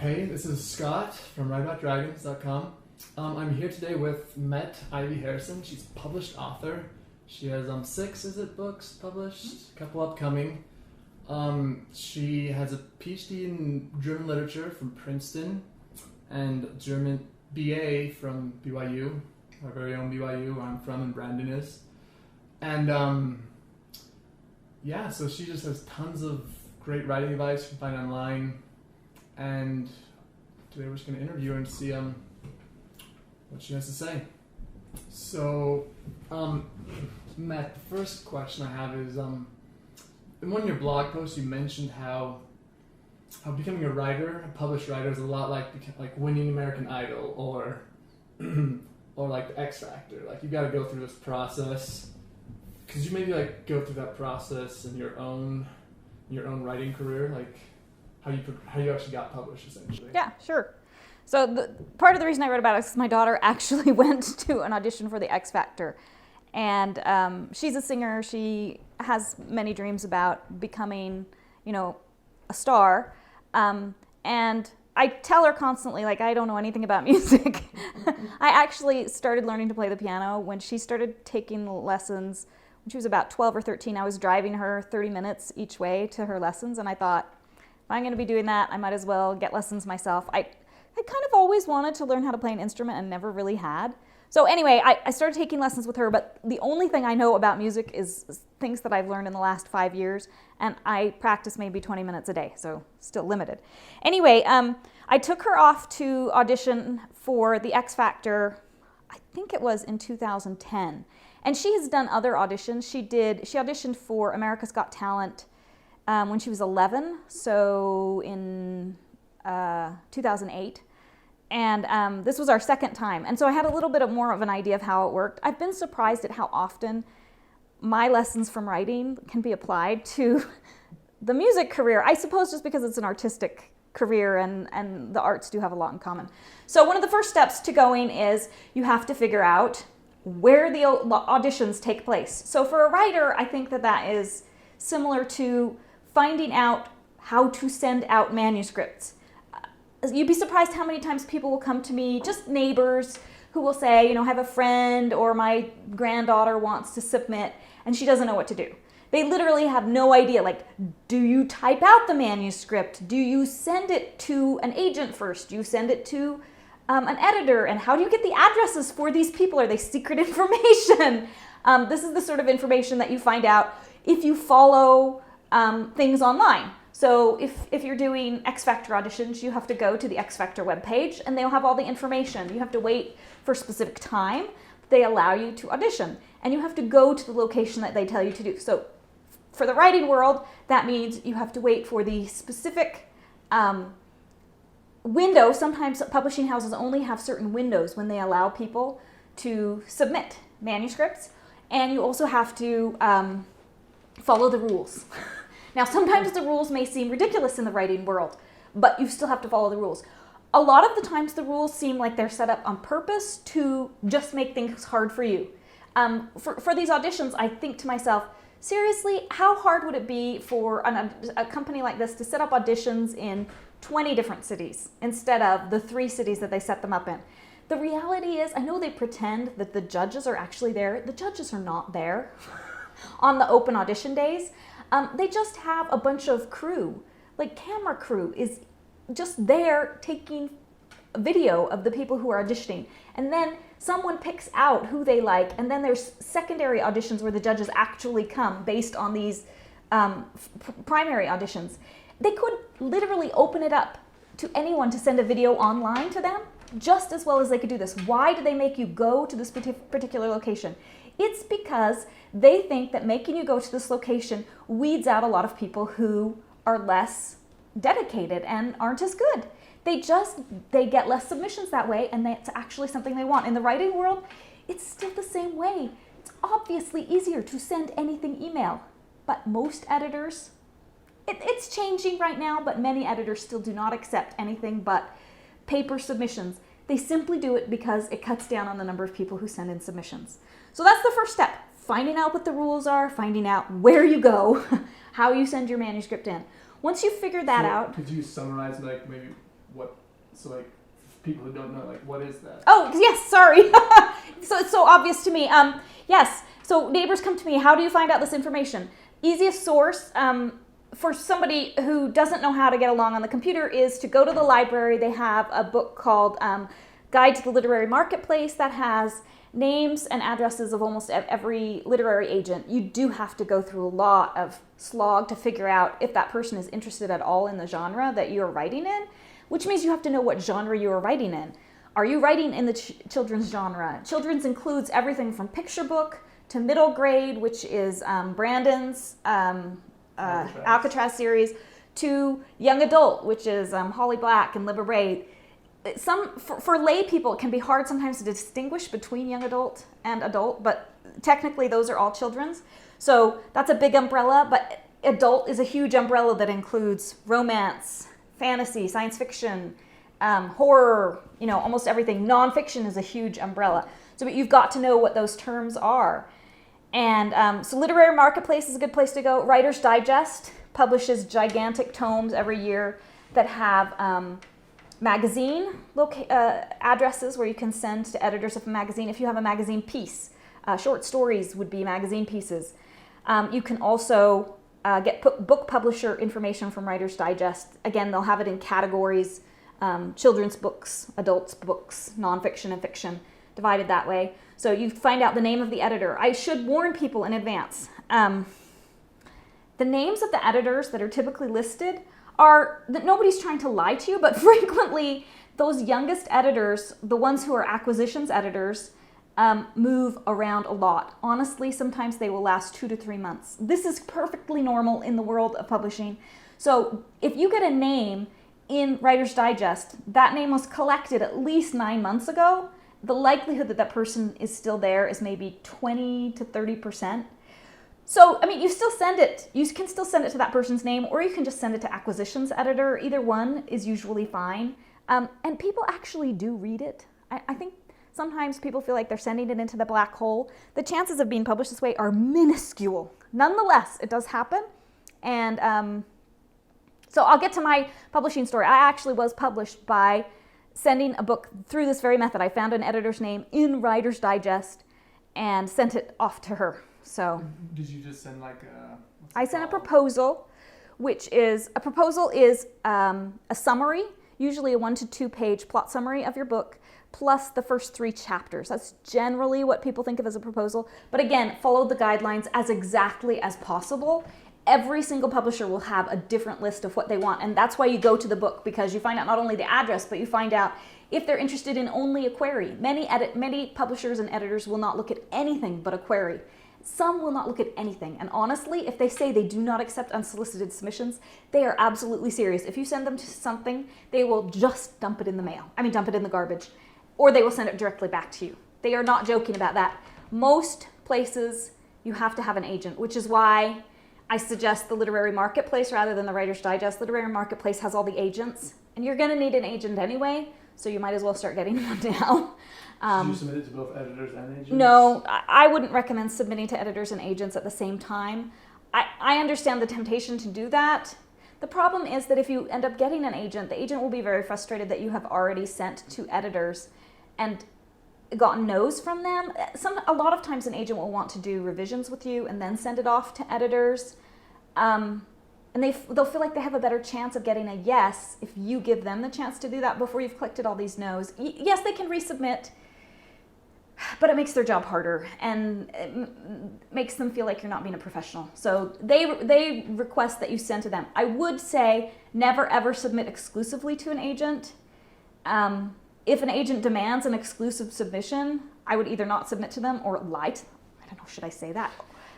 Hey, this is Scott from WriteAboutDragons.com. I'm here today with Met Ivy Harrison. She's a published author. She has 6 books published, a couple upcoming. She has a PhD in German literature from Princeton and German BA from BYU, our very own BYU, where I'm from and Brandon is. And so she just has tons of great writing advice you can find online. And today we're just going to interview her and see what she has to say. So, Matt, the first question I have is, in one of your blog posts you mentioned how becoming a writer, a published writer, is a lot like winning American Idol or like the X Factor. Like, you got to go through this process. Could you maybe go through that process in your own writing career, like how you actually got published, essentially? Yeah, sure. So part of the reason I wrote about it is because my daughter actually went to an audition for the X Factor, and she's a singer. She has many dreams about becoming, a star, and I tell her constantly, I don't know anything about music. I actually started learning to play the piano when she started taking lessons when she was about 12 or 13. I was driving her 30 minutes each way to her lessons, and I thought, if I'm going to be doing that, I might as well get lessons myself. I kind of always wanted to learn how to play an instrument and never really had. So anyway, I started taking lessons with her, but the only thing I know about music is things that I've learned in the last 5 years, and I practice maybe 20 minutes a day, so still limited. Anyway, I took her off to audition for the X Factor, I think it was in 2010. And she has done other auditions. She auditioned for America's Got Talent when she was 11, so in 2008. And this was our second time. And so I had a little bit more of an idea of how it worked. I've been surprised at how often my lessons from writing can be applied to the music career. I suppose just because it's an artistic career and the arts do have a lot in common. So one of the first steps to going is you have to figure out where the auditions take place. So for a writer, I think that is similar to finding out how to send out manuscripts. You'd be surprised how many times people will come to me, just neighbors, who will say, I have a friend or my granddaughter wants to submit and she doesn't know what to do. They literally have no idea, do you type out the manuscript? Do you send it to an agent first? Do you send it to an editor? And how do you get the addresses for these people? Are they secret information? This is the sort of information that you find out if you follow things online. So if you're doing X Factor auditions, you have to go to the X Factor webpage and they'll have all the information. You have to wait for a specific time. They allow you to audition and you have to go to the location that they tell you to do. So for the writing world, that means you have to wait for the specific window. Sometimes publishing houses only have certain windows when they allow people to submit manuscripts, and you also have to follow the rules. Now, sometimes the rules may seem ridiculous in the writing world, but you still have to follow the rules. A lot of the times the rules seem like they're set up on purpose to just make things hard for you. For these auditions, I think to myself, seriously, how hard would it be for a company like this to set up auditions in 20 different cities instead of the 3 cities that they set them up in? The reality is, I know they pretend that the judges are actually there. The judges are not there on the open audition days. They just have a bunch of crew, camera crew is just there taking a video of the people who are auditioning. And then someone picks out who they like, and then there's secondary auditions where the judges actually come based on these primary auditions. They could literally open it up to anyone to send a video online to them just as well as they could do this. Why do they make you go to this particular location? It's because they think that making you go to this location weeds out a lot of people who are less dedicated and aren't as good. They get less submissions that way, and that's actually something they want. In the writing world, it's still the same way. It's obviously easier to send anything email, but most editors, it's changing right now, but many editors still do not accept anything but paper submissions. They simply do it because it cuts down on the number of people who send in submissions. So that's the first step, finding out what the rules are, finding out where you go, how you send your manuscript in. Once you figure that out... Could you summarize maybe what? So like, people who don't know, like, what is that? Oh, yes, sorry. So it's so obvious to me. Yes, so neighbors come to me. How do you find out this information? Easiest source for somebody who doesn't know how to get along on the computer is to go to the library. They have a book called Guide to the Literary Marketplace that has names and addresses of almost every literary agent. You do have to go through a lot of slog to figure out if that person is interested at all in the genre that you're writing in, which means you have to know what genre you are writing in. Are you writing in the children's genre? Children's includes everything from picture book to middle grade, which is Brandon's Alcatraz series, to young adult, which is Holly Black and Libba Braid. For lay people, it can be hard sometimes to distinguish between young adult and adult, but technically those are all children's. So that's a big umbrella, but adult is a huge umbrella that includes romance, fantasy, science fiction, horror, almost everything. Nonfiction is a huge umbrella. So you've got to know what those terms are. And so Literary Marketplace is a good place to go. Writer's Digest publishes gigantic tomes every year that have magazine addresses where you can send to editors of a magazine. If you have a magazine piece, short stories would be magazine pieces. You can also get book publisher information from Writer's Digest. Again, they'll have it in categories, children's books, adults books, nonfiction and fiction, divided that way. So you find out the name of the editor. I should warn people in advance. The names of the editors that are typically listed are that nobody's trying to lie to you, but frequently those youngest editors, the ones who are acquisitions editors, move around a lot. Honestly, sometimes they will last 2 to 3 months. This is perfectly normal in the world of publishing. So if you get a name in Writer's Digest, that name was collected at least 9 months ago, the likelihood that that person is still there is maybe 20 to 30%. So, you still send it. You can still send it to that person's name, or you can just send it to acquisitions editor. Either one is usually fine. And people actually do read it. I think sometimes people feel like they're sending it into the black hole. The chances of being published this way are minuscule. Nonetheless, it does happen. And so I'll get to my publishing story. I actually was published by sending a book through this very method. I found an editor's name in Writer's Digest and sent it off to her. So did you just send like a... I sent a proposal, which is a summary, usually a 1 to 2 page plot summary of your book, plus the first 3 chapters. That's generally what people think of as a proposal. But again, follow the guidelines as exactly as possible. Every single publisher will have a different list of what they want, and that's why you go to the book, because you find out not only the address, but you find out if they're interested in only a query. Many publishers and editors will not look at anything but a query. Some will not look at anything, and honestly, if they say they do not accept unsolicited submissions, they are absolutely serious. If you send them to something, they will just dump it in the garbage, or they will send it directly back to you. They are not joking about that. Most places, you have to have an agent, which is why I suggest the Literary Marketplace rather than the Writer's Digest. Literary Marketplace has all the agents, and you're going to need an agent anyway, so you might as well start getting one now. Did you submit it to both editors and agents? No, I wouldn't recommend submitting to editors and agents at the same time. I understand the temptation to do that. The problem is that if you end up getting an agent, the agent will be very frustrated that you have already sent to editors and gotten no's from them. A lot of times an agent will want to do revisions with you and then send it off to editors. And they'll feel like they have a better chance of getting a yes if you give them the chance to do that before you've collected all these no's. Yes, they can resubmit, but it makes their job harder and it makes them feel like you're not being a professional. So they request that you send to them. I would say never ever submit exclusively to an agent. If an agent demands an exclusive submission, I would either not submit to them or lie to them. I don't know, should I say that?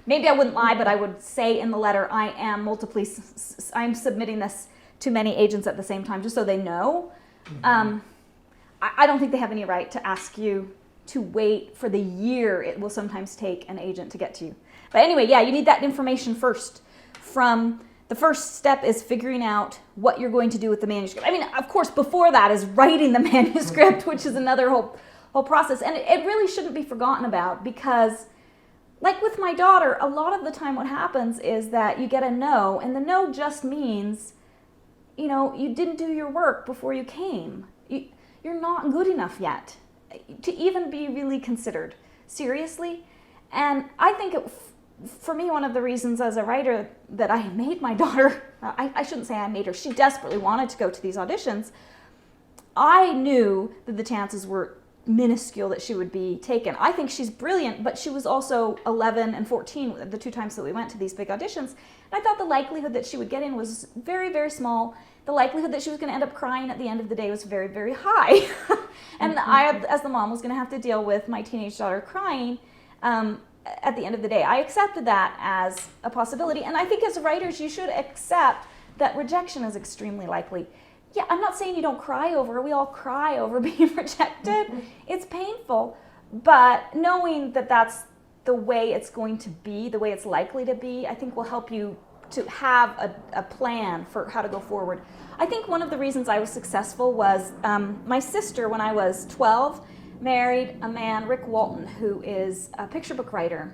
Maybe I wouldn't lie, but I would say in the letter, I'm submitting this to many agents at the same time, just so they know. Mm-hmm. I don't think they have any right to ask you to wait for the year it will sometimes take an agent to get to you. But anyway, yeah, you need that information first. The first step is figuring out what you're going to do with the manuscript. Of course, before that is writing the manuscript, which is another whole process. And it really shouldn't be forgotten about, because like with my daughter, a lot of the time what happens is that you get a no, and the no just means you didn't do your work before you came. You're not good enough yet to even be really considered seriously. And I think for me, one of the reasons as a writer that I made my daughter, I shouldn't say I made her, she desperately wanted to go to these auditions. I knew that the chances were minuscule that she would be taken. I think she's brilliant, but she was also 11 and 14 the 2 times that we went to these big auditions. And I thought the likelihood that she would get in was very, very small. The likelihood that she was going to end up crying at the end of the day was very, very high. And I, as the mom, was going to have to deal with my teenage daughter crying at the end of the day. I accepted that as a possibility. And I think as writers, you should accept that rejection is extremely likely. Yeah, I'm not saying you don't cry over it. We all cry over being rejected. It's painful. But knowing that that's the way it's going to be, the way it's likely to be, I think will help you to have a plan for how to go forward. I think one of the reasons I was successful was my sister, when I was 12, married a man, Rick Walton, who is a picture book writer.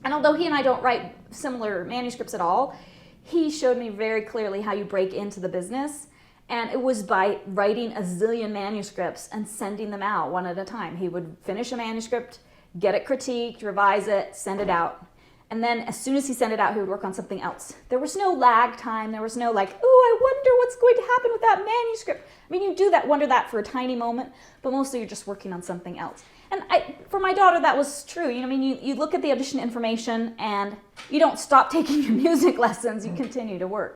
And although he and I don't write similar manuscripts at all, he showed me very clearly how you break into the business. And it was by writing a zillion manuscripts and sending them out one at a time. He would finish a manuscript, get it critiqued, revise it, send it out. And then as soon as he sent it out, he would work on something else. There was no lag time. There was no like, oh, I wonder what's going to happen with that manuscript. I mean, you do that, wonder that for a tiny moment, but mostly you're just working on something else. And for my daughter, that was true. You look at the audition information and you don't stop taking your music lessons. You continue to work.